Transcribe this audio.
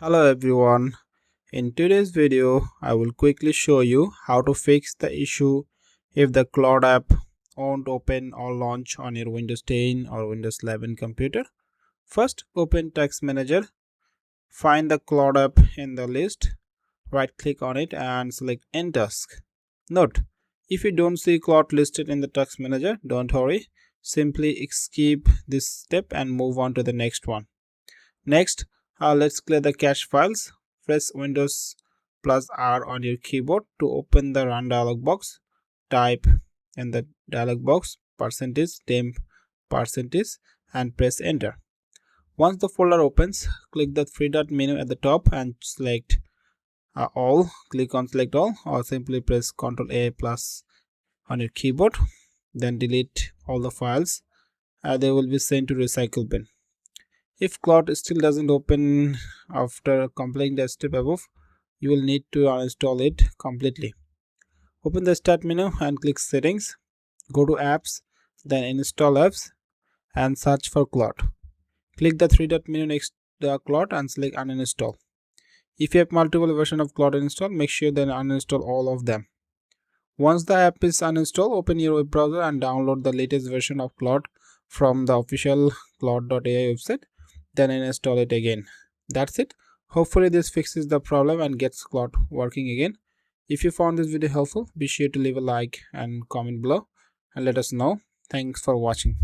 Hello everyone. In today's video, I will quickly show you how to fix the issue if the Claude app won't open or launch on your Windows 10 or Windows 11 computer. First, open Text Manager. Find the Claude app in the list. Right click on it and select End Task. Note, if you don't see Claude listed in the Text Manager, don't worry. Simply skip this step and move on to the next one. Next, let's clear the cache files. Press Windows plus R on your keyboard to open the Run dialog box. Type in the dialog box %temp % and press enter. Once the folder opens, click the three dot menu at the top and select all. Click on select all or simply press Ctrl A plus on your keyboard. Then delete all the files. They will be sent to recycle bin. If Claude still doesn't open after completing the step above, you will need to uninstall it completely. Open the Start menu and click Settings. Go to Apps, then Install Apps and search for Claude. Click the three dot menu next to the Claude and select Uninstall. If you have multiple versions of Claude installed, make sure then uninstall all of them. Once the app is uninstalled, open your web browser and download the latest version of Claude from the official claude.ai website. Then install it again. That's it. Hopefully this fixes the problem and gets Claude working again. If you found this video helpful, be sure to leave a like and comment below and let us know. Thanks for watching.